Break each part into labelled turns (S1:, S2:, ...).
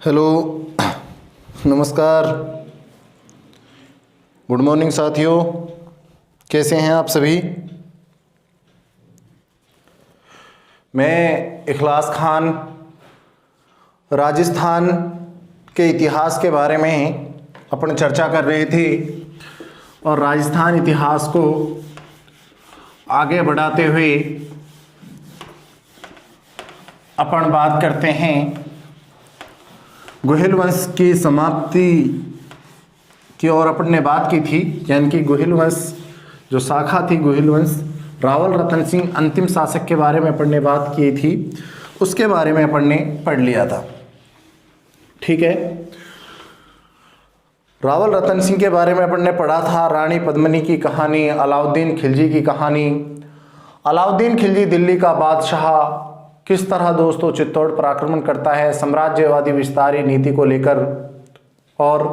S1: Hello, नमस्कार, good morning साथियों। कैसे हैं आप सभी? मैं इखलास खान राजस्थान के इतिहास के बारे में अपन चर्चा कर रहे थे और राजस्थान इतिहास को आगे बढ़ाते हुए अपन बात करते हैं गुहिल वंश की समाप्ति की ओर अपन ने बात की थी। यानी कि गुहिल वंश जो शाखा थी, गुहिल वंश, रावल रतन सिंह अंतिम शासक के बारे में अपन ने बात की थी, उसके बारे में अपन ने पढ़ लिया था। ठीक है, रावल रतन सिंह के बारे में अपन ने पढ़ा था। रानी पद्मिनी की कहानी, अलाउद्दीन खिलजी की कहानी। अलाउद्दीन खिलजी दिल्ली का बादशाह किस तरह दोस्तों चित्तौड़ पर आक्रमण करता है साम्राज्यवादी विस्तारी नीति को लेकर, और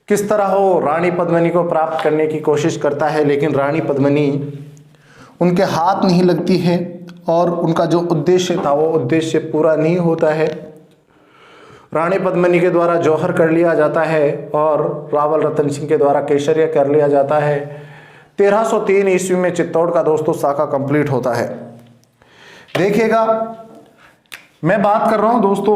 S1: किस तरह वो रानी पद्मिनी को प्राप्त करने की कोशिश करता है, लेकिन रानी पद्मिनी उनके हाथ नहीं लगती है और उनका जो उद्देश्य था वो उद्देश्य पूरा नहीं होता है। रानी पद्मिनी के द्वारा जौहर कर लिया जाता है और रावल रतन सिंह के द्वारा केसरिया कर लिया जाता है। 1303 ईस्वी में चित्तौड़ का दोस्तों शाखा कंप्लीट होता है। देखिएगा, मैं बात कर रहा हूं दोस्तों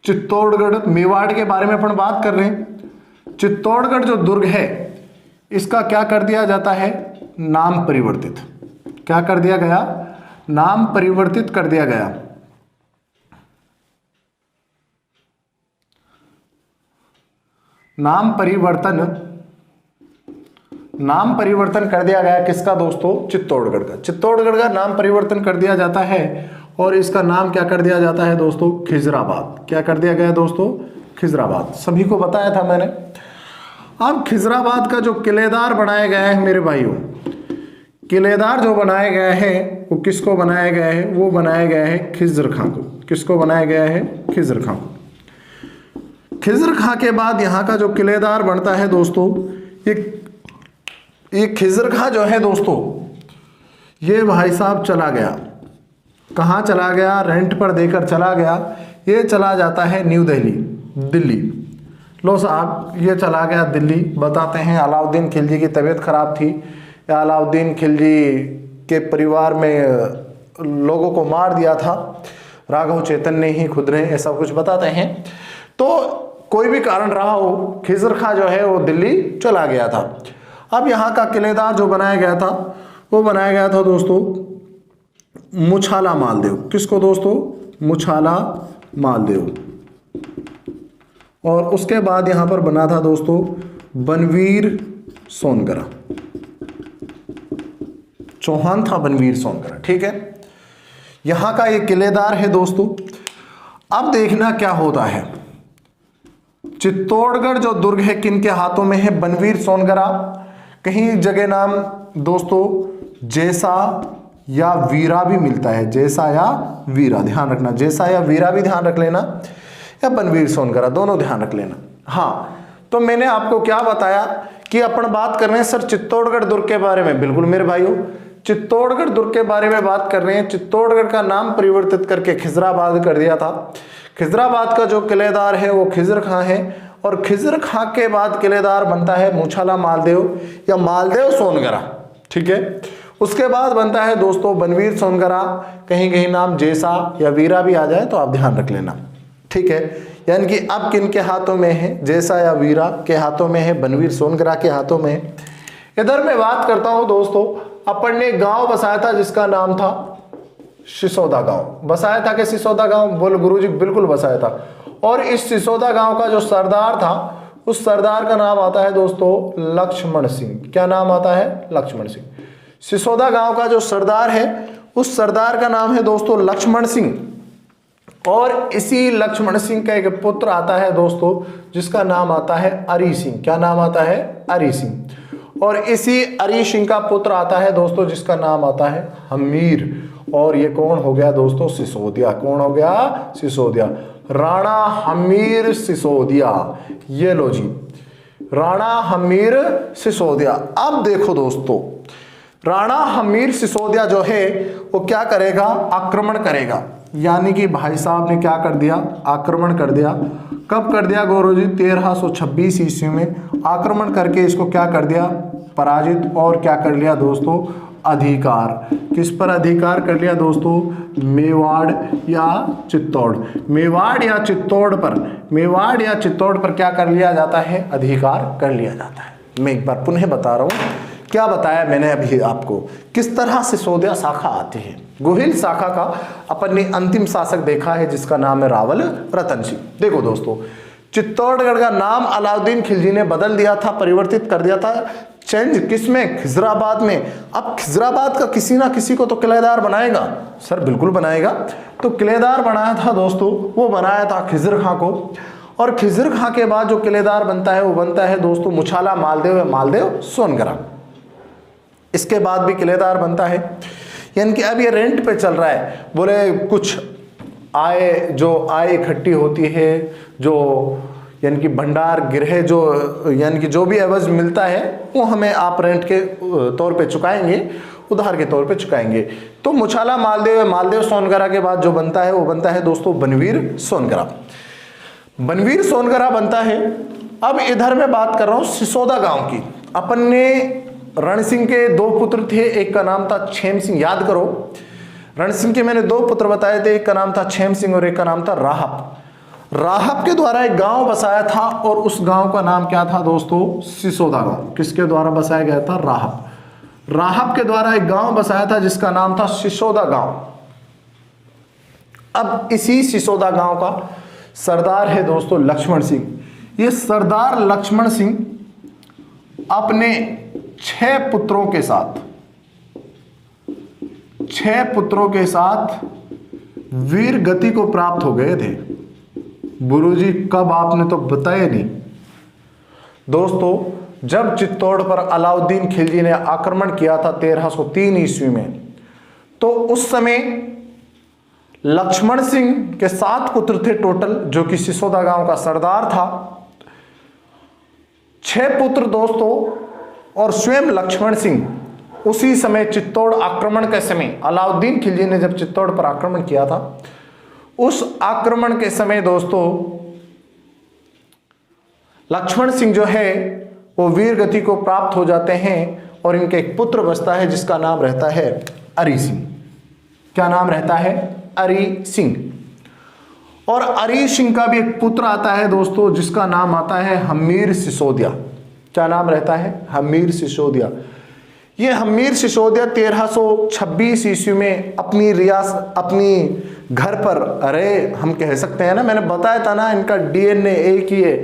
S1: चित्तौड़गढ़ मेवाड़ के बारे में अपन बात कर रहे हैं। चित्तौड़गढ़ जो दुर्ग है इसका क्या कर दिया जाता है, नाम परिवर्तित। क्या कर दिया गया, नाम परिवर्तित कर दिया गया। नाम परिवर्तन कर दिया गया किसका दोस्तों, चित्तौड़गढ़ का। चित्तौड़गढ़ का नाम परिवर्तन कर दिया जाता है और इसका नाम क्या कर दिया जाता है दोस्तों, खिजराबाद। क्या कर दिया गया दोस्तों, खिजराबाद। सभी को बताया था मैंने। अब खिजराबाद का जो किलेदार बनाया गया है मेरे भाइयों, किलेदार जो बनाया गया है वो किसको बनाया गया है, वो बनाया गया है खिजर खां को। किसको बनाया गया है, खिजर खां को। खिजर खां के बाद यहाँ का जो किलेदार बनता है दोस्तों, ये खिजर खां जो है दोस्तों, ये भाई साहब चला गया। कहाँ चला गया, रेंट पर देकर चला गया। ये चला जाता है न्यू दिल्ली, दिल्ली। लो साहब, ये चला गया दिल्ली। बताते हैं अलाउद्दीन खिलजी की तबीयत खराब थी या अलाउद्दीन खिलजी के परिवार में लोगों को मार दिया था राघव चेतन ने ही खुद ने, ऐसा कुछ बताते हैं। तो कोई भी कारण रहा हो, खिजर खां जो है वो दिल्ली चला गया था। अब यहाँ का किलेदार जो बनाया गया था वो बनाया गया था दोस्तों मुछाला मालदेव। किसको दोस्तों, मुछाला मालदेव। और उसके बाद यहाँ पर बना था दोस्तों बनवीर सोनगरा। चौहान था बनवीर सोनगरा। ठीक है, यहाँ का ये किलेदार है दोस्तों। अब देखना क्या होता है, चित्तौड़गढ़ जो दुर्ग है किन के हाथों में है, बनवीर सोनगरा। कहीं जगह नाम दोस्तों जैसा या वीरा भी मिलता है, जैसा या वीरा, ध्यान रखना। जैसा या वीरा भी ध्यान रख लेना, या बनवीर सोनगरा, दोनों ध्यान रख लेना। हाँ, तो मैंने आपको क्या बताया कि अपन बात कर रहे हैं सर चित्तौड़गढ़ दुर्ग के बारे में। बिल्कुल मेरे भाइयों, चित्तौड़गढ़ दुर्ग के बारे में बात कर रहे हैं। चित्तौड़गढ़ का नाम परिवर्तित करके खिजराबाद कर दिया था। खिजराबाद का जो किलेदार है वो खिजर खां है, और खिजर खां के बाद किलेदार बनता है मुछाला मालदेव या मालदेव सोनगरा। ठीक है, उसके बाद बनता है दोस्तों बनवीर सोनगरा। कहीं कहीं नाम जैसा या वीरा भी आ जाए तो आप ध्यान रख लेना। ठीक है, यानी कि अब किन के हाथों में है, जैसा या वीरा के हाथों में है, बनवीर सोनगरा के हाथों में है। इधर मैं बात करता हूं दोस्तों, अपन ने गांव बसाया था जिसका नाम था सिसोदा गांव। बसाया था कि सिसोदा गांव, बोल गुरुजी, बिल्कुल बसाया था। और इस सिसोदा गांव का जो सरदार था, उस सरदार का नाम आता है दोस्तों लक्ष्मण सिंह। क्या नाम आता है, लक्ष्मण सिंह। सिसोदा गांव का जो सरदार है उस सरदार का नाम है दोस्तों लक्ष्मण सिंह। और इसी लक्ष्मण सिंह का एक पुत्र आता है दोस्तों जिसका नाम आता है अरी सिंह। क्या नाम आता है, अरी सिंह। और इसी अरी सिंह का पुत्र आता है दोस्तों जिसका नाम आता है हमीर। और ये कौन हो गया दोस्तों, सिसोदिया। कौन हो गया, सिसोदिया। राणा हमीर सिसोदिया। ये लो जी, राणा हमीर सिसोदिया। अब देखो दोस्तों, राणा हमीर सिसोदिया जो है वो क्या करेगा, आक्रमण करेगा। यानी कि भाई साहब ने क्या कर दिया, आक्रमण कर दिया। कब कर दिया गौरव जी? 1326 ईस्वी में आक्रमण करके इसको क्या कर दिया, पराजित, और क्या कर लिया दोस्तों, अधिकार। किस पर अधिकार कर लिया दोस्तों? मेवाड़ या चित्तौड़। मेवाड़ या चित्तौड़ पर, मेवाड़ या चित्तौड़ पर क्या कर लिया जाता है, अधिकार कर लिया जाता है। मैं एक बार पुनः बता रहा हूं, क्या बताया मैंने अभी आपको, किस तरह से सिसोदिया शाखा आती है। गोहिल शाखा का अपन ने अंतिम शासक देखा है जिसका नाम है रावल रतन सिंह। देखो दोस्तों, चित्तौड़गढ़ का नाम अलाउद्दीन खिलजी ने बदल दिया था, परिवर्तित कर दिया था, चेंज किसमें, खिजराबाद में। अब खिजराबाद का किसी ना किसी को तो किलेदार बनाएगा, सर बिल्कुल बनाएगा। तो किलेदार बनाया था दोस्तों, वो बनाया था खिजर खां को, और खिजर खां के बाद जो किलेदार बनता है वो बनता है दोस्तों मुछाला मालदेव या मालदेव सोनगरा। इसके बाद भी किलेदार बनता है, यानी कि अब ये रेंट पे चल रहा है। बोले कुछ आय, जो आय इकट्ठी होती है, जो यानी कि भंडार गृह, जो यानी कि जो भी एवज मिलता है वो हमें आप रेंट के तौर पे चुकाएंगे, उधार के तौर पे चुकाएंगे। तो मुछाला मालदेव, मालदेव सोनगरा के बाद जो बनता है वो बनता है दोस्तों बनवीर सोनगरा। बनवीर सोनगरा बनता है। अब इधर मैं बात कर रहा हूं सिसोदा गांव की। अपन ने रण सिंह के दो पुत्र थे, एक का नाम था छेम सिंह, याद करो। रण सिंह के मैंने दो पुत्र बताए थे, एक का नाम था छेम सिंह और एक का नाम था राहप। राहप के द्वारा एक गांव बसाया था और उस गांव का नाम क्या था दोस्तों, सिसोदा गांव। किसके द्वारा बसाया गया था, राहप। राहप के द्वारा एक गांव बसाया था जिसका नाम था सिसोदा गांव। अब इसी सिसोदा गांव का सरदार है दोस्तों लक्ष्मण सिंह। ये सरदार लक्ष्मण सिंह अपने 6 पुत्रों के साथ वीर गति को प्राप्त हो गए थे। गुरुजी कब, आपने तो बताया नहीं दोस्तों। जब चित्तौड़ पर अलाउद्दीन खिलजी ने आक्रमण किया था 1303 ईस्वी में, तो उस समय लक्ष्मण सिंह के 7 पुत्र थे टोटल, जो कि सिसोदा गांव का सरदार था। 6 पुत्र दोस्तों, और स्वयं लक्ष्मण सिंह उसी समय चित्तौड़ आक्रमण के समय, अलाउद्दीन खिलजी ने जब चित्तौड़ पर आक्रमण किया था, उस आक्रमण के समय दोस्तों लक्ष्मण सिंह जो है वो वीर गति को प्राप्त हो जाते हैं और इनके एक पुत्र बचता है जिसका नाम रहता है अरी सिंह। क्या नाम रहता है, अरी सिंह। और अरी सिंह का भी एक पुत्र आता है दोस्तों जिसका नाम आता है हमीर सिसोदिया। क्या नाम रहता है, हमीर सिसोदिया। ये हमीर सिसोदिया 1326 ईस्वी में अपनी रियासत, अपनी घर पर रहे, हम कह सकते हैं ना, मैंने बताया था ना इनका डीएनए एक ही है,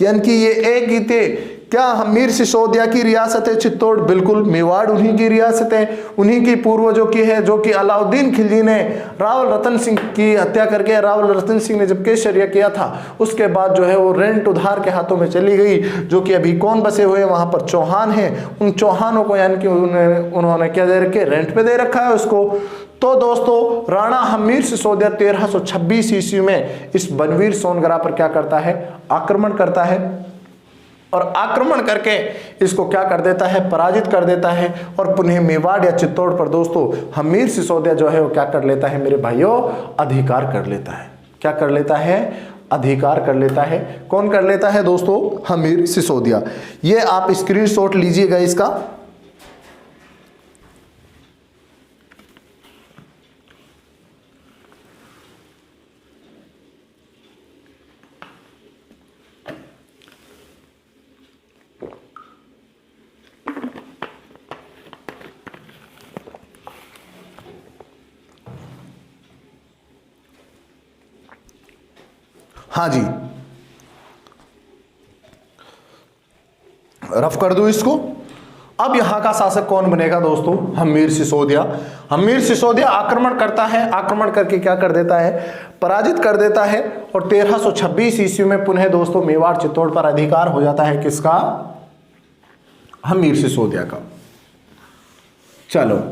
S1: यानी कि ये एक ही थे। क्या हमीर सिसोदिया की रियासत है चित्तौड़? बिल्कुल, मेवाड़ उन्हीं की रियासत है, उन्हीं की पूर्वजों की है, जो कि अलाउद्दीन खिलजी ने रावल रतन सिंह की हत्या करके, रावल रतन सिंह ने जब केसरिया किया था उसके बाद जो है वो रेंट उधार के हाथों में चली गई, जो कि अभी कौन बसे हुए हैं वहां पर, चौहान हैं। उन चौहानों को यानी कि उन्होंने क्या दे रखे, रेंट पे दे रखा है उसको। तो दोस्तों राणा हमीर सिसोदिया 1326 ईस्वी में इस बनवीर सोनगरा पर क्या करता है, आक्रमण करता है, और आक्रमण करके इसको क्या कर देता है, पराजित कर देता है, और पुनः मेवाड़ या चित्तौड़ पर दोस्तों हमीर सिसोदिया जो है वो क्या कर लेता है मेरे भाइयों, अधिकार कर लेता है। क्या कर लेता है, अधिकार कर लेता है। कौन कर लेता है दोस्तों, हमीर सिसोदिया। ये आप स्क्रीनशॉट लीजिएगा इसका। हाँ जी, रफ कर दूं इसको। अब यहां का शासक कौन बनेगा दोस्तों, हमीर सिसोदिया। हमीर सिसोदिया आक्रमण करता है, आक्रमण करके क्या कर देता है, पराजित कर देता है, और 1326 ईस्वी में पुनः दोस्तों मेवाड़ चित्तौड़ पर अधिकार हो जाता है किसका, हमीर सिसोदिया का। चलो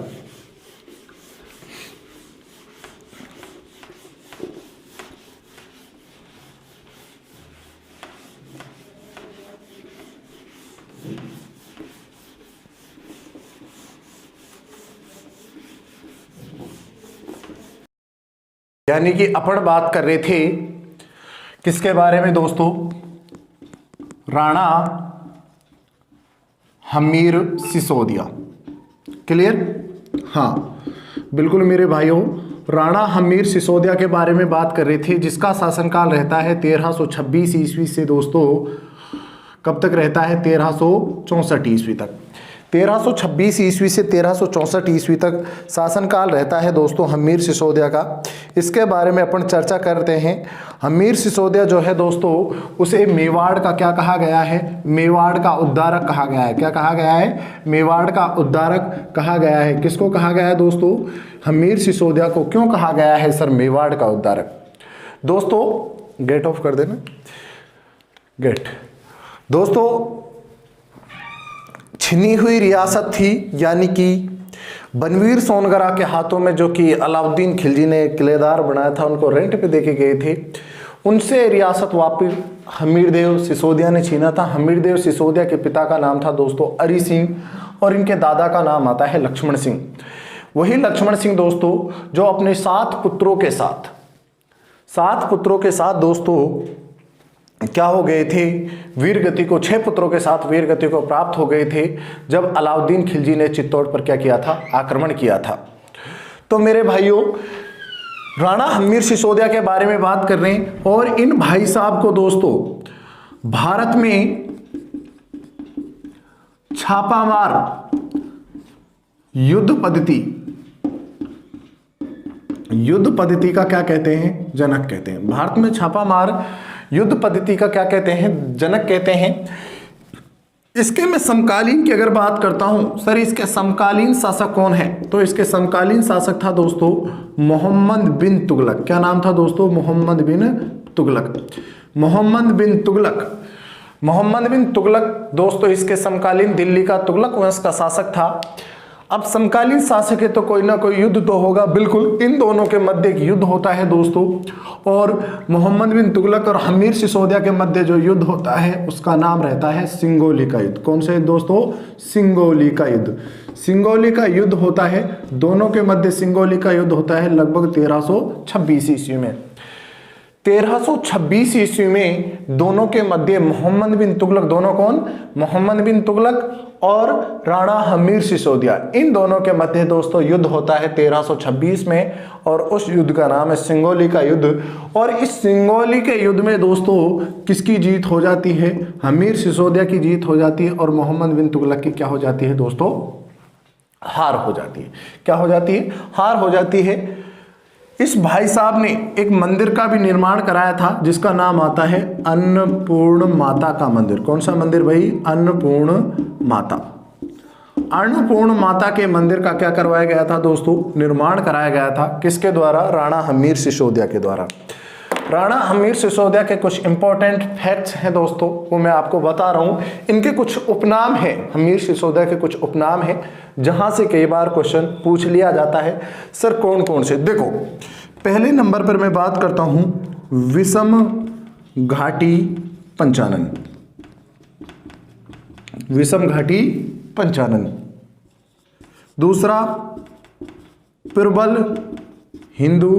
S1: यानी कि अपन बात कर रहे थे किसके बारे में दोस्तों, राणा हमीर सिसोदिया। क्लियर? हाँ बिल्कुल मेरे भाइयों, राणा हमीर सिसोदिया के बारे में बात कर रहे थे, जिसका शासनकाल रहता है 1326 ईस्वी से दोस्तों कब तक रहता है, 1364 ईस्वी तक। 1326 ईस्वी से 1364 ईस्वी तक शासनकाल रहता है दोस्तों हमीर सिसोदिया का। इसके बारे में अपन चर्चा करते हैं। हमीर सिसोदिया जो है दोस्तों, उसे मेवाड़ का क्या कहा गया है, मेवाड़ का उद्धारक कहा गया है। क्या कहा गया है? मेवाड़ का उद्धारक कहा गया है। किसको कहा गया है दोस्तों? हमीर सिसोदिया को। क्यों कहा गया है सर मेवाड़ का उद्धारक? दोस्तों गेट ऑफ कर देना, गेट। दोस्तों छिनी हुई रियासत थी, यानी कि बनवीर सोनगरा के हाथों में, जो कि अलाउद्दीन खिलजी ने किलेदार बनाया था, उनको रेंट पे देके गए थे, उनसे रियासत वापिस हमीरदेव सिसोदिया ने छीना था। हमीरदेव सिसोदिया के पिता का नाम था दोस्तों अरी सिंह और इनके दादा का नाम आता है लक्ष्मण सिंह। वही लक्ष्मण सिंह दोस्तों जो अपने 7 पुत्रों के साथ दोस्तों क्या हो गए थे, वीरगति को, 6 पुत्रों के साथ वीरगति को प्राप्त हो गए थे जब अलाउद्दीन खिलजी ने चित्तौड़ पर क्या किया था, आक्रमण किया था। तो मेरे भाइयों राणा हमीर सिसोदिया के बारे में बात कर रहे हैं, और इन भाई साहब को दोस्तों भारत में छापामार युद्ध पद्धति का क्या कहते हैं, जनक कहते हैं। भारत में छापामार युद्ध पद्धति का क्या कहते हैं, जनक कहते हैं। इसके मैं समकालीन की अगर बात करता हूं, सर इसके समकालीन शासक कौन है, तो इसके समकालीन शासक था दोस्तों मोहम्मद बिन तुगलक। क्या नाम था दोस्तों? मोहम्मद बिन तुगलक दोस्तों इसके समकालीन दिल्ली का तुगलक वंश का शासक था। अब समकालीन शासक है तो कोई ना कोई युद्ध तो होगा, बिल्कुल इन दोनों के मध्य एक युद्ध होता है दोस्तों, और मोहम्मद बिन तुगलक और हमीर सिसोदिया के मध्य जो युद्ध होता है उसका नाम रहता है सिंगोली का युद्ध। कौन सा युद्ध दोस्तों? सिंगोली का युद्ध। सिंगोली का युद्ध होता है, दोनों के मध्य सिंगोली का युद्ध होता है लगभग 1326 ईस्वी में। 1326 ईस्वी में दोनों के मध्य मोहम्मद बिन तुगलक, दोनों कौन? मोहम्मद बिन तुगलक और राणा हमीर सिसोदिया, इन दोनों के मध्य दोस्तों युद्ध होता है 1326 में, और उस युद्ध का नाम है सिंगोली का युद्ध। और इस सिंगोली के युद्ध में दोस्तों किसकी जीत हो जाती है? हमीर सिसोदिया की जीत हो जाती है, और मोहम्मद बिन तुगलक की क्या हो जाती है दोस्तों? हार हो जाती है। क्या हो जाती है? हार हो जाती है। इस भाई साहब ने एक मंदिर का भी निर्माण कराया था जिसका नाम आता है अन्नपूर्ण माता का मंदिर। कौन सा मंदिर भाई? अन्नपूर्ण माता। अन्नपूर्ण माता के मंदिर का क्या करवाया गया था दोस्तों? निर्माण कराया गया था। किसके द्वारा? राणा हमीर सिसोदिया के द्वारा। राणा हमीर सिसोदिया के कुछ इंपॉर्टेंट फैक्ट्स हैं दोस्तों, वो मैं आपको बता रहा हूं। इनके कुछ उपनाम हैं, हमीर सिसोदिया के कुछ उपनाम हैं जहां से कई बार क्वेश्चन पूछ लिया जाता है। सर कौन कौन से? देखो पहले नंबर पर मैं बात करता हूं विषम घाटी पंचानन। विषम घाटी पंचानन। दूसरा प्रबल हिंदू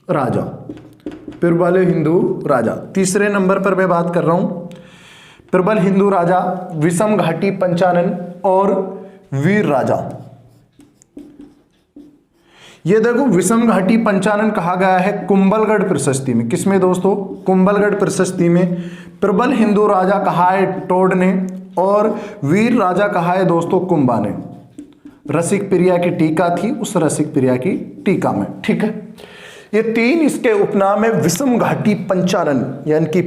S1: राजा। प्रबल हिंदू राजा। तीसरे नंबर पर मैं बात कर रहा हूं प्रबल हिंदू राजा, विषम घाटी पंचानन और वीर राजा। ये देखो विषम घाटी पंचानन कहा गया है कुंभलगढ़ प्रशस्ति में। किसमें दोस्तों? कुंभलगढ़ प्रशस्ति में। प्रबल हिंदू राजा कहा है टोड ने, और वीर राजा कहा है दोस्तों कुंभा ने। रसिक प्रिया की टीका थी, उस रसिक प्रिया की टीका में। ठीक है, ये 3 इसके उपनाम है। विषम घाटी पंचानन यानी कि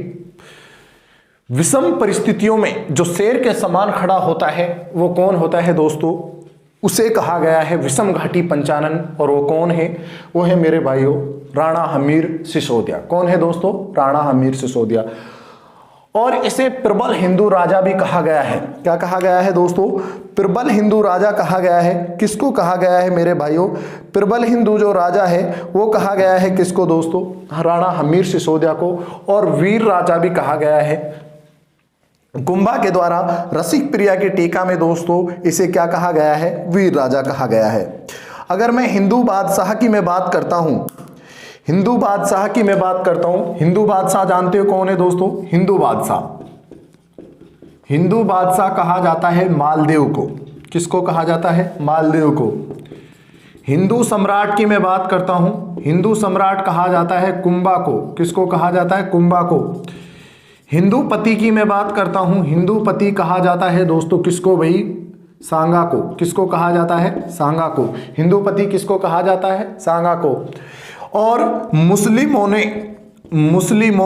S1: विषम परिस्थितियों में जो शेर के समान खड़ा होता है वो कौन होता है दोस्तों? उसे कहा गया है विषम घाटी पंचानन। और वो कौन है? वो है मेरे भाइयों राणा हमीर सिसोदिया। कौन है दोस्तों? राणा हमीर सिसोदिया। और इसे प्रबल हिंदू राजा भी कहा गया है। क्या कहा गया है दोस्तों? प्रबल हिंदू राजा कहा गया है। किसको कहा गया है मेरे भाइयों? प्रबल हिंदू जो राजा है वो कहा गया है किसको दोस्तों? राणा हमीर सिसोदिया को। और वीर राजा भी कहा गया है कुंभा के द्वारा। रसिक प्रिया की टीका में दोस्तों इसे क्या कहा गया है? वीर राजा कहा गया है। अगर मैं हिंदू बादशाह की मैं बात करता हूं, हिंदू बादशाह की मैं बात करता हूं। हिंदू बादशाह जानते हो कौन है दोस्तों? हिंदू बादशाह, हिंदू बादशाह कहा जाता है मालदेव को। किसको कहा जाता है? मालदेव को। हिंदू सम्राट की मैं बात करता हूं, हिंदू सम्राट कहा जाता है कुंभा को। किसको कहा जाता है? कुंभा को। हिंदू पति की मैं बात करता हूं, हिंदू पति कहा जाता है दोस्तों किसको भाई? सांगा को। किसको कहा जाता है? सांगा को। हिंदू पति किसको कहा जाता है? सांगा को। और मुस्लिमों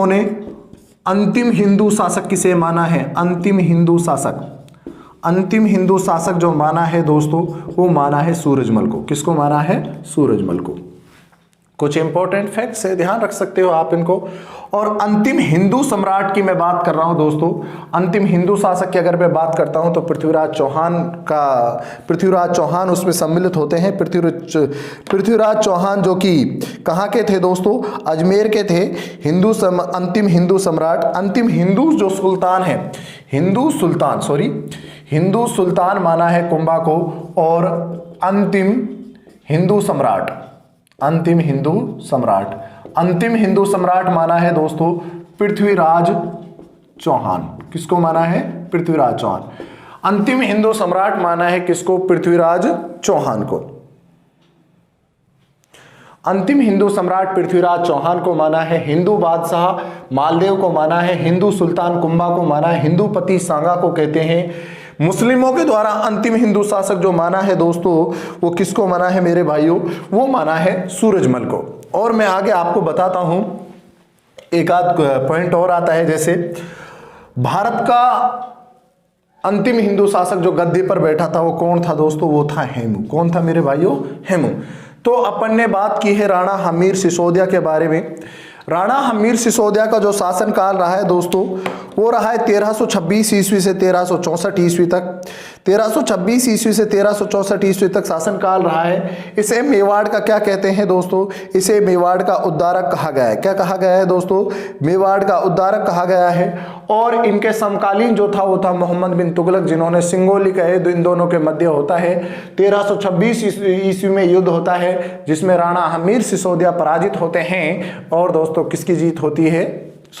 S1: ने अंतिम हिंदू शासक किसे माना है? अंतिम हिंदू शासक, अंतिम हिंदू शासक जो माना है दोस्तों, वो माना है सूरजमल को। किसको माना है? सूरजमल को। कुछ इंपॉर्टेंट फैक्ट्स है, ध्यान रख सकते हो आप इनको। और अंतिम हिंदू सम्राट की मैं बात कर रहा हूं दोस्तों, अंतिम हिंदू शासक की अगर मैं बात करता हूं तो पृथ्वीराज चौहान उसमें सम्मिलित होते हैं। पृथ्वीराज चौहान जो कि कहाँ के थे दोस्तों? अजमेर के थे। अंतिम हिंदू सम्राट, अंतिम हिंदू जो सुल्तान है, हिंदू सुल्तान माना है कुंभा को। और अंतिम हिंदू सम्राट माना है दोस्तों पृथ्वीराज चौहान। किसको माना है? पृथ्वीराज चौहान। अंतिम हिंदू सम्राट माना है किसको? पृथ्वीराज चौहान को। अंतिम हिंदू सम्राट पृथ्वीराज चौहान को माना है। हिंदू बादशाह मालदेव को माना है। हिंदू सुल्तान कुंभा को माना है। हिंदू पति सांगा को कहते हैं। मुस्लिमों के द्वारा अंतिम हिंदू शासक जो माना है दोस्तों, वो किसको माना है मेरे भाइयों? वो माना है सूरजमल को। और मैं आगे आपको बताता हूं, एक आध पॉइंट और आता है। जैसे भारत का अंतिम हिंदू शासक जो गद्दी पर बैठा था वो कौन था दोस्तों? वो था हेमू। कौन था मेरे भाइयों? हेमू। तो अपन ने बात की है राणा हमीर सिसोदिया के बारे में। राणा हमीर सिसोदिया का जो शासनकाल रहा है दोस्तों, वो रहा है 1326 ईस्वी से 1364 ईस्वी तक। 1326 ईस्वी से 1364 ईस्वी तक शासनकाल रहा है। इसे मेवाड़ का क्या कहते हैं दोस्तों? इसे मेवाड़ का उद्धारक कहा गया है। क्या कहा गया है दोस्तों? मेवाड़ का उद्धारक कहा गया है। और इनके समकालीन जो था वो था मोहम्मद बिन तुगलक, जिन्होंने सिंगोली कहे। इन दोनों के मध्य होता है 1326 ईस्वी में युद्ध होता है, जिसमें राणा हमीर सिसोदिया पराजित होते हैं। और दोस्तों किसकी जीत होती है?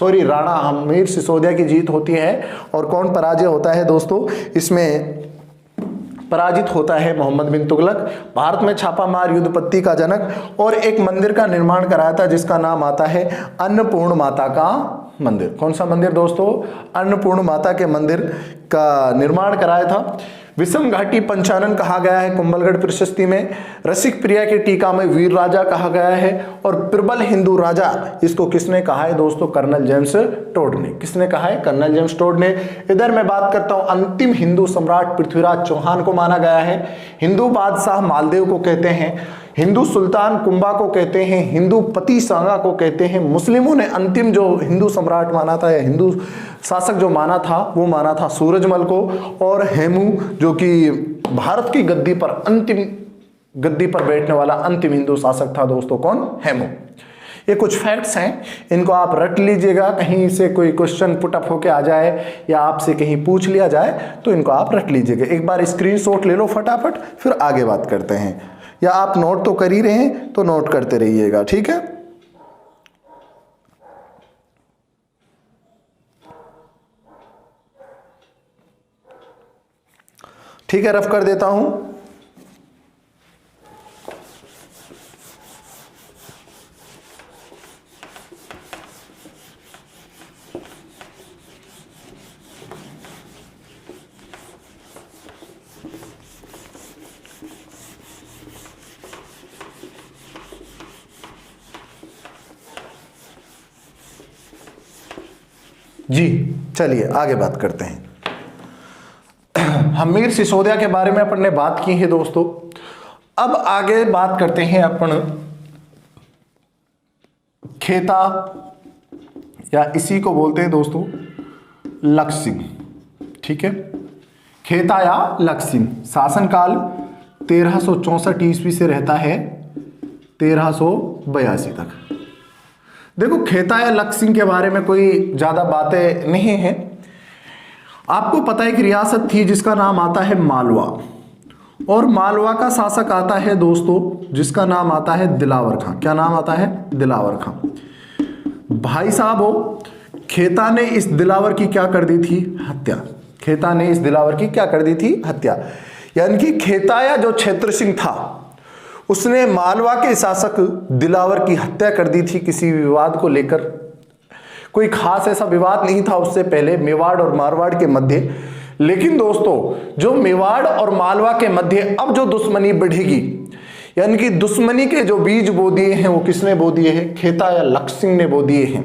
S1: राणा हमीर सिसोदिया की जीत होती है। और कौन पराजय होता है दोस्तों? इसमें पराजित होता है मोहम्मद बिन तुगलक। भारत में छापामार युद्धपत्ति का जनक और एक मंदिर का निर्माण कराया था जिसका नाम आता है अन्नपूर्ण माता का मंदिर। कौन सा मंदिर दोस्तों? अन्नपूर्ण माता के मंदिर का निर्माण कराया था। विषम घाटी पंचानन कहा गया है कुंभलगढ़ प्रशस्ति में। रसिक प्रिया के टीका में वीर राजा कहा गया है। और प्रबल हिंदू राजा इसको किसने कहा है दोस्तों? कर्नल जेम्स टोड ने। किसने कहा है? कर्नल जेम्स टोड ने। इधर मैं बात करता हूं, अंतिम हिंदू सम्राट पृथ्वीराज चौहान को माना गया है। हिंदू बादशाह मालदेव को कहते हैं। हिंदू सुल्तान कुंभा को कहते हैं। हिंदू पति सांगा को कहते हैं। मुस्लिमों ने अंतिम जो हिंदू सम्राट माना था या हिंदू शासक जो माना था वो माना था सूरजमल को। और हेमू जो कि भारत की गद्दी पर बैठने वाला अंतिम हिंदू शासक था दोस्तों, कौन? हेमू। ये कुछ फैक्ट्स हैं, इनको आप रट लीजिएगा। कहीं से कोई क्वेश्चन पुटअप होके आ जाए या आपसे कहीं पूछ लिया जाए तो इनको आप रट लीजिएगा। एक बार स्क्रीनशॉट ले लो फटाफट, फिर आगे बात करते हैं। या आप नोट तो कर ही रहे हैं तो नोट करते रहिएगा, ठीक है? ठीक है, रफ कर देता हूं। जी चलिए आगे बात करते हैं। हमीर सिसोदिया के बारे में अपन ने बात की है दोस्तों। अब आगे बात करते हैं अपन खेता, या इसी को बोलते हैं दोस्तों लक्ष्य। ठीक है, खेता या लक्ष्य शासनकाल 1364 ईस्वी से रहता है 1382 तक। देखो खेता या लक्ष्य के बारे में कोई ज्यादा बातें नहीं है। आपको पता है कि रियासत थी जिसका नाम आता है मालवा, और मालवा का शासक आता है दोस्तों जिसका नाम आता है दिलावर खां। क्या नाम आता है? दिलावर खां। भाई साहब हो, खेता ने इस दिलावर की क्या कर दी थी? हत्या। खेता ने इस दिलावर की क्या कर दी थी? हत्या। यानी कि खेताया जो क्षेत्र सिंह था उसने मालवा के शासक दिलावर की हत्या कर दी थी किसी विवाद को लेकर। कोई खास ऐसा विवाद नहीं था उससे पहले मेवाड़ और मारवाड़ के मध्य, लेकिन दोस्तों जो मेवाड़ और मालवा के मध्य अब जो दुश्मनी बढ़ेगी, यानी कि दुश्मनी के जो बीज बो दिए हैं वो किसने बो दिए हैं? खेता या लक्ष्य सिंह ने बो दिए हैं।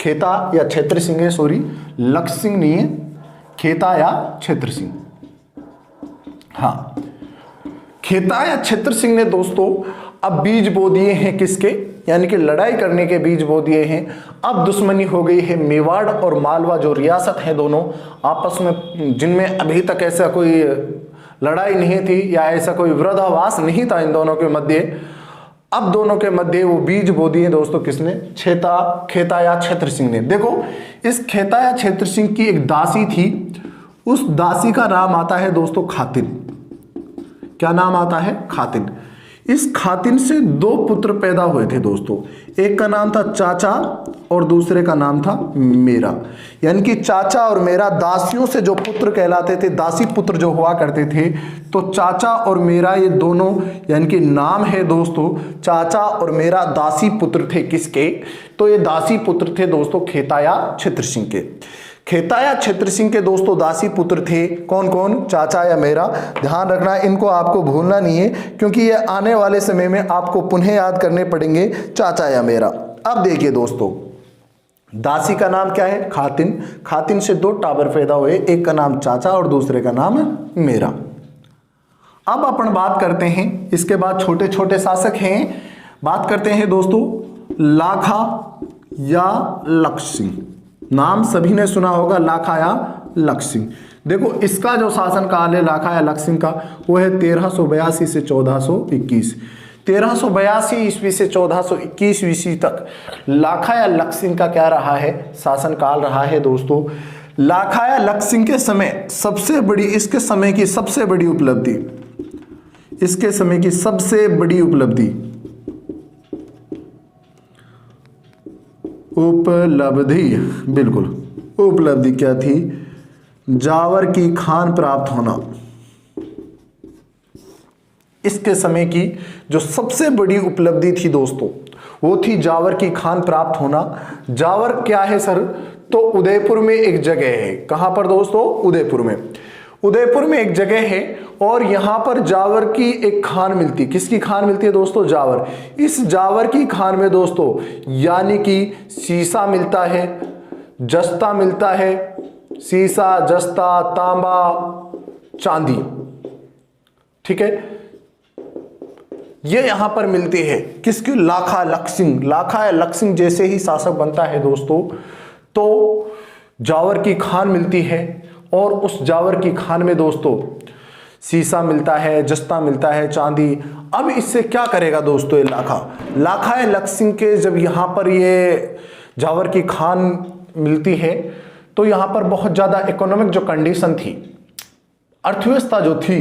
S1: खेता या क्षेत्र सिंह है, सॉरी, लक्ष्य सिंह नहीं है, खेता या क्षेत्र सिंह। हाँ, खेता या क्षेत्र सिंह ने दोस्तों अब बीज बो दिए हैं किसके? यानी कि लड़ाई करने के बीज बो दिए हैं। अब दुश्मनी हो गई है मेवाड़ और मालवा जो रियासत है दोनों आपस में, जिनमें अभी तक ऐसा कोई लड़ाई नहीं थी या ऐसा कोई विरोधाभास नहीं था इन दोनों के मध्य। अब दोनों के मध्य वो बीज बो दिए दोस्तों किसने? खेता या क्षेत्र सिंह ने। देखो, इस खेता या क्षेत्र सिंह की एक दासी थी, उस दासी का नाम आता है दोस्तों खातिन। क्या नाम आता है? खातिन। इस खातिन से दो पुत्र पैदा हुए थे दोस्तों, एक का नाम था चाचा और दूसरे का नाम था मेरा। यानी कि चाचा और मेरा दासियों से जो पुत्र कहलाते थे, दासी पुत्र जो हुआ करते थे, तो चाचा और मेरा ये दोनों यानी कि नाम है दोस्तों, चाचा और मेरा दासी पुत्र थे किसके? तो ये दासी पुत्र थे दोस्तों खेता या क्षेत्र सिंह के। खेता या क्षेत्र सिंह के दोस्तों दासी पुत्र थे कौन कौन? चाचा या मेरा। ध्यान रखना, इनको आपको भूलना नहीं है क्योंकि ये आने वाले समय में आपको पुनः याद करने पड़ेंगे, चाचा या मेरा। अब देखिए दोस्तों, दासी का नाम क्या है? खातिन। खातिन से दो टाबर पैदा हुए, एक का नाम चाचा और दूसरे का नाम मेरा। अब अपन बात करते हैं, इसके बाद छोटे छोटे शासक हैं। बात करते हैं दोस्तों लाखा या लक्ष्य सिंह। नाम सभी ने सुना होगा, लाखा या लक्ष्य सिंह। देखो, इसका जो शासनकाल है लाखा या लक्ष्य सिंह का वो है 1382 से 1421। 1382 ईस्वी से 1421 ईस्वी तक लाखा या लक्ष्य सिंह का क्या रहा है? शासनकाल रहा है दोस्तों। लाखा या लक्ष्य सिंह के समय सबसे बड़ी, इसके समय की सबसे बड़ी उपलब्धि, इसके समय की सबसे बड़ी उपलब्धि बिल्कुल उपलब्धि क्या थी? जावर की खान प्राप्त होना। इसके समय की जो सबसे बड़ी उपलब्धि थी दोस्तों वो थी जावर की खान प्राप्त होना। जावर क्या है सर? तो उदयपुर में एक जगह है। कहां पर दोस्तों? उदयपुर में। उदयपुर में एक जगह है और यहां पर जावर की एक खान मिलती है। किसकी खान मिलती है दोस्तों? जावर। इस जावर की खान में दोस्तों यानी कि सीसा मिलता है, जस्ता मिलता है, सीसा, जस्ता, तांबा, चांदी, ठीक है, ये यहां पर मिलती है। किसकी? लाखा लक्ष्य सिंह। लाखा या लक्ष्य सिंह जैसे ही शासक बनता है दोस्तों तो जावर की खान मिलती है और उस जावर की खान में दोस्तों सीसा मिलता है, जस्ता मिलता है, चांदी। अब इससे क्या करेगा दोस्तों ये लाखा या लक्ष्य सिंह के जब यहाँ पर ये जावर की खान मिलती है तो यहाँ पर बहुत ज़्यादा इकोनॉमिक जो कंडीशन थी, अर्थव्यवस्था जो थी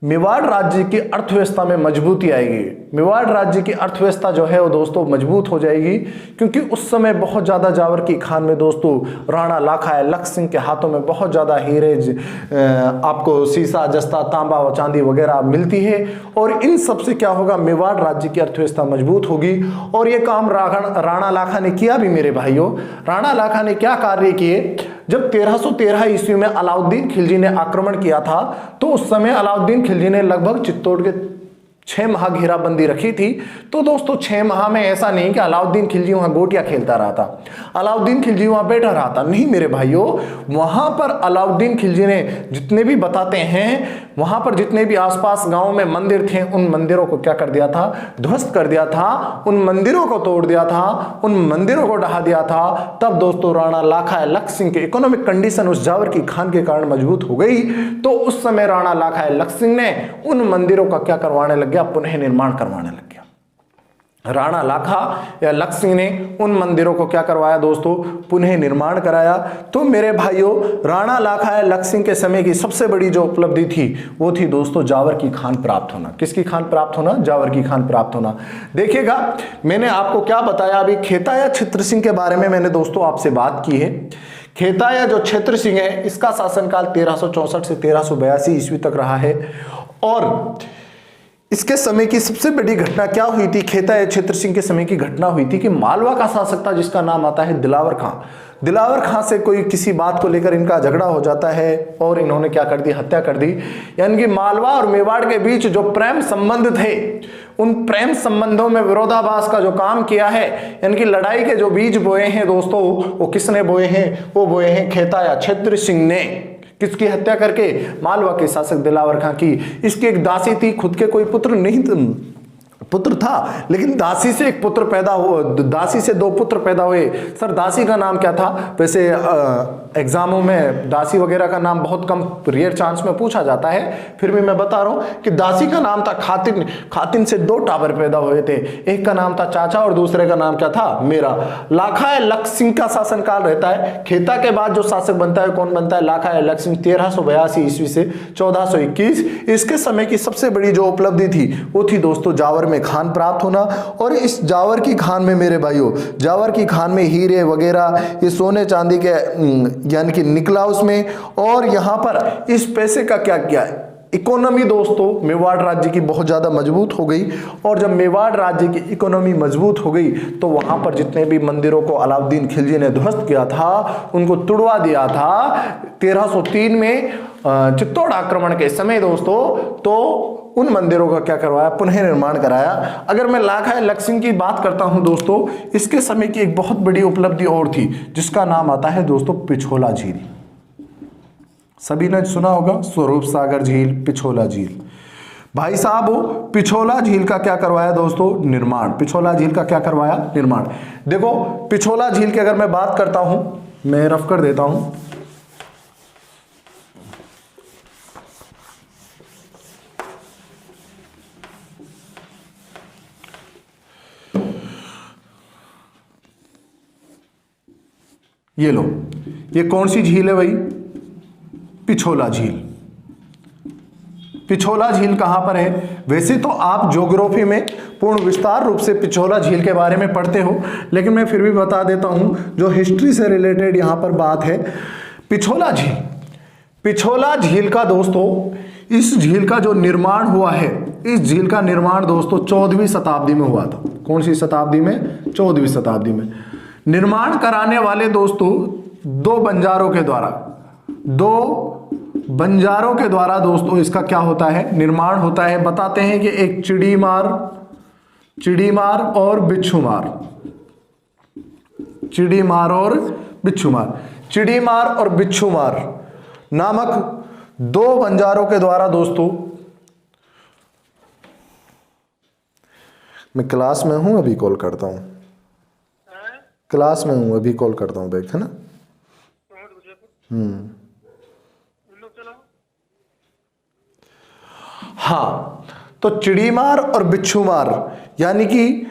S1: मेवाड़ राज्य की अर्थव्यवस्था में मजबूती आएगी। मेवाड़ राज्य की अर्थव्यवस्था जो है वो दोस्तों मजबूत हो जाएगी क्योंकि उस समय बहुत ज़्यादा जावर की खान में दोस्तों राणा लाखा या लक्ष्य सिंह के हाथों में बहुत ज़्यादा हीरे, आपको सीसा, जस्ता, तांबा और चांदी वगैरह मिलती है और इन सब से क्या होगा? मेवाड़ राज्य की अर्थव्यवस्था मजबूत होगी। और ये काम राणा लाखा ने किया भी मेरे भाइयों। राणा लाखा ने क्या कार्य किए? जब 1313 ईस्वी में अलाउद्दीन खिलजी ने आक्रमण किया था तो उस समय अलाउद्दीन खिलजी ने लगभग चित्तौड़ के 6 माह घेराबंदी रखी थी। तो दोस्तों 6 माह में ऐसा नहीं कि अलाउद्दीन खिलजी वहां गोटियां खेलता रहा था, अलाउद्दीन खिलजी वहां बैठा रहा था, नहीं मेरे भाइयों। वहां पर अलाउद्दीन खिलजी ने जितने भी बताते हैं, वहां पर जितने भी आसपास गांव में मंदिर थे उन मंदिरों को क्या कर दिया था? ध्वस्त कर दिया था, उन मंदिरों को तोड़ दिया था, उन मंदिरों को ढहा दिया था। तब दोस्तों राणा लाखा या लक्ष्य सिंह की इकोनॉमिक कंडीशन उस जावर की खान के कारण मजबूत हो गई। तो उस समय राणा लाखा या लक्ष्य सिंह ने उन मंदिरों का क्या करवाने लग गया? पुनः निर्माण करवाने लग गया। राणा लाखा या लक्ष्य सिंह ने उन मंदिरों को क्या करवाया दोस्तों, पुनः निर्माण कराया। तो मेरे भाइयों, राणा लाखा या लक्ष्य सिंह के समय की सबसे बड़ी जो उपलब्धि थी वो थी दोस्तों जावर की खान प्राप्त होना। किसकी खान प्राप्त होना? जावर की खान प्राप्त होना। देखिएगा, मैंने आपको क्या बताया अभी, खेता या छत्र सिंह के बारे में मैंने दोस्तों आपसे बात की है। खेता या जो छत्र सिंह है, इसका शासनकाल 1364 से 1382 ईस्वी तक रहा है। और इसके समय की सबसे बड़ी घटना क्या हुई थी? खेता या छत्र सिंह के समय की घटना हुई थी कि मालवा का शासक था जिसका नाम आता है दिलावर खां। दिलावर खां से कोई किसी बात को लेकर इनका झगड़ा हो जाता है और इन्होंने क्या कर दी? हत्या कर दी। यानी कि मालवा और मेवाड़ के बीच जो प्रेम संबंध थे, उन प्रेम संबंधों में विरोधाभास का जो काम किया है, यानी कि लड़ाई के जो बीज बोए हैं दोस्तों, वो किसने बोए हैं? वो बोए हैं खेता या छत्र सिंह ने। किसकी हत्या करके? मालवा के शासक दिलावर खां की। इसकी एक दासी थी, खुद के कोई पुत्र नहीं, पुत्र था लेकिन दासी से एक पुत्र पैदा हुआ, दासी से 2 पुत्र पैदा हुए। सर दासी का नाम क्या था? वैसे एग्जामों में दासी वगैरह का नाम बहुत कम, रेयर चांस में पूछा जाता है, फिर भी मैं बता रहा हूं कि दासी का नाम था खातिन। खातिन से 2 टाबर पैदा हुए थे, एक का नाम था चाचा और दूसरे का नाम क्या था? मेरा। लाखा या लक्ष्य सिंह का शासनकाल रहता है। खेता के बाद जो शासक बनता है कौन बनता है? लाखा या लक्ष्य सिंह, 1382 ईस्वी से 1421। इसके समय की सबसे बड़ी जो उपलब्धि थी वो थी दोस्तों जावर में खान प्राप्त होना। और इस जावर की खान में मेरे भाइयों, जावर की खान में हीरे वगैरह, ये सोने चांदी के यानी कि निकला उसमें। और यहां पर इस पैसे का क्या किया? इकोनॉमी दोस्तों मेवाड़ राज्य की बहुत ज्यादा मजबूत हो गई। और जब मेवाड़ राज्य की इकोनॉमी मजबूत हो गई तो वहां पर जितने भी मंदिरों को अलाउद्दीन खिलजी ने ध्वस्त किया था, उनको तुड़वा दिया था। 1303 में चित्तौड़ आक्रमण के समय दोस्तों, तो उन मंदिरों का क्या करवाया? पुनः निर्माण कराया। अगर मैं लाखा या लक्ष्य सिंह की बात करता हूं दोस्तों, इसके समय की एक बहुत बड़ी उपलब्धि और थी जिसका नाम आता है दोस्तों पिछोला झील। सभी ने सुना होगा, स्वरूप सागर झील, पिछोला झील। भाई साहब पिछोला झील का क्या करवाया दोस्तों? निर्माण। पिछोला झील का क्या करवाया? निर्माण। देखो पिछोला झील की अगर मैं बात करता हूं, मैं रफ कर देता हूं। ये लो, ये कौन सी झील है भाई? पिछोला झील। पिछोला झील कहां पर है? वैसे तो आप ज्योग्राफी में पूर्ण विस्तार रूप से पिछोला झील के बारे में पढ़ते हो, लेकिन मैं फिर भी बता देता हूं जो हिस्ट्री से रिलेटेड यहां पर बात है। पिछोला झील, पिछोला झील का दोस्तों, इस झील का जो निर्माण हुआ है, इस झील का निर्माण दोस्तों 14वीं शताब्दी में हुआ था। कौन सी शताब्दी में? 14वीं शताब्दी में। निर्माण कराने वाले दोस्तों 2 बंजारों के द्वारा, 2 बंजारों के द्वारा दोस्तों इसका क्या होता है? निर्माण होता है। बताते हैं कि एक चिड़ीमार, चिड़ीमार और बिच्छूमार, चिड़ीमार और बिच्छूमार, चिड़ीमार और बिच्छूमार नामक 2 बंजारों के द्वारा दोस्तों, मैं क्लास में हूं, अभी कॉल करता हूं, क्लास में हूं, अभी कॉल करता हूं बैक, है ना? हाँ, तो चिड़ीमार और बिच्छूमार यानी कि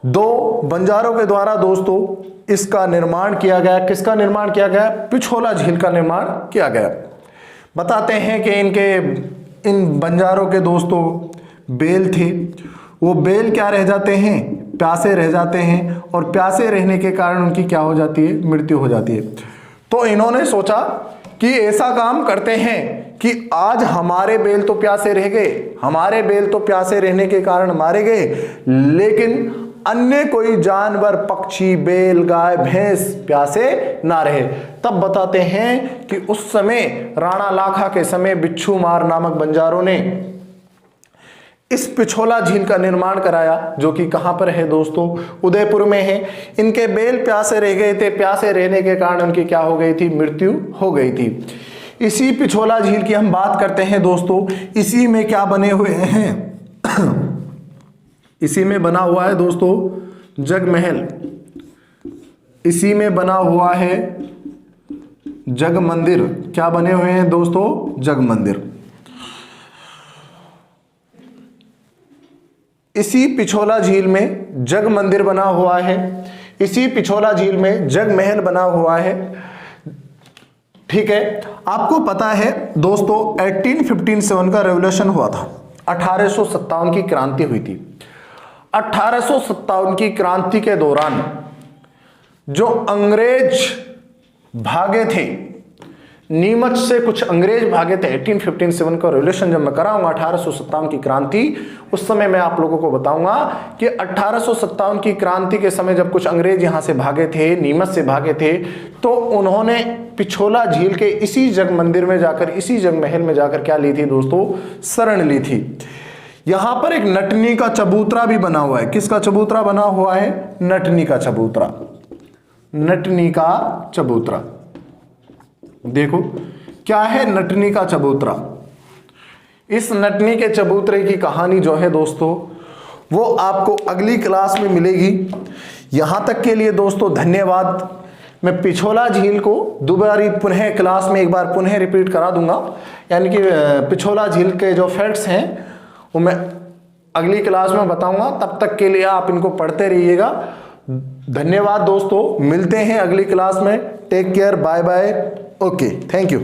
S1: 2 बंजारों के द्वारा दोस्तों इसका निर्माण किया गया। किसका निर्माण किया गया? पिछोला झील का निर्माण किया गया। बताते हैं कि इन बंजारों के दोस्तों बेल थे, वो बेल क्या रह जाते हैं? प्यासे रह जाते हैं, और प्यासे रहने के कारण उनकी क्या हो जाती है? मृत्यु हो जाती है। तो इन्होंने सोचा कि ऐसा काम करते हैं कि आज हमारे बेल तो प्यासे रह गए, हमारे बेल तो प्यासे रहने के कारण मारे गए, लेकिन अन्य कोई जानवर, पक्षी, बेल, गाय, भैंस प्यासे ना रहे। तब बताते हैं कि उस समय राणा लाखा के समय बिच्छूमार नामक बंजारों ने इस पिछोला झील का निर्माण कराया, जो कि कहां पर है दोस्तों? उदयपुर में है। इनके बेल प्यासे रह गए थे, प्यासे रहने के कारण उनकी क्या हो गई थी? मृत्यु हो गई थी। इसी पिछोला झील की हम बात करते हैं दोस्तों। इसी में क्या बने हुए हैं? इसी में बना हुआ है दोस्तों जग महल, इसी में बना हुआ है जग मंदिर। क्या बने हुए हैं दोस्तों? जग मंदिर। इसी पिछोला झील में जग मंदिर बना हुआ है, इसी पिछोला झील में जग महल बना हुआ है। ठीक है, आपको पता है दोस्तों 1857 का रेवोल्यूशन हुआ था, 1857 की क्रांति हुई थी। 1857 की क्रांति के दौरान जो अंग्रेज भागे थे, नीमच से कुछ अंग्रेज भागे थे। 1857 का रेवोल्यूशन जब मैं कराऊंगा 1857 की क्रांति, उस समय मैं आप लोगों को बताऊंगा कि 1857 की क्रांति के समय जब कुछ अंग्रेज यहां से भागे थे, नीमच से भागे थे, तो उन्होंने पिछोला झील के इसी जग मंदिर में जाकर, इसी जग महल में जाकर क्या ली थी दोस्तों, शरण ली थी। यहां पर एक नटनी का चबूतरा भी बना हुआ है। किसका चबूतरा बना हुआ है? नटनी का चबूतरा, नटनी का चबूतरा। देखो क्या है नटनी का चबूतरा। इस नटनी के चबूतरे की कहानी जो है दोस्तों, वो आपको अगली क्लास में मिलेगी। यहां तक के लिए दोस्तों धन्यवाद। मैं पिछोला झील को दोबारा पुनः क्लास में एक बार पुनः रिपीट करा दूंगा, यानी कि पिछोला झील के जो फैक्ट्स हैं वो मैं अगली क्लास में बताऊंगा। तब तक के लिए आप इनको पढ़ते रहिएगा। धन्यवाद दोस्तों, मिलते हैं अगली क्लास में। Take care, bye bye, okay, thank you.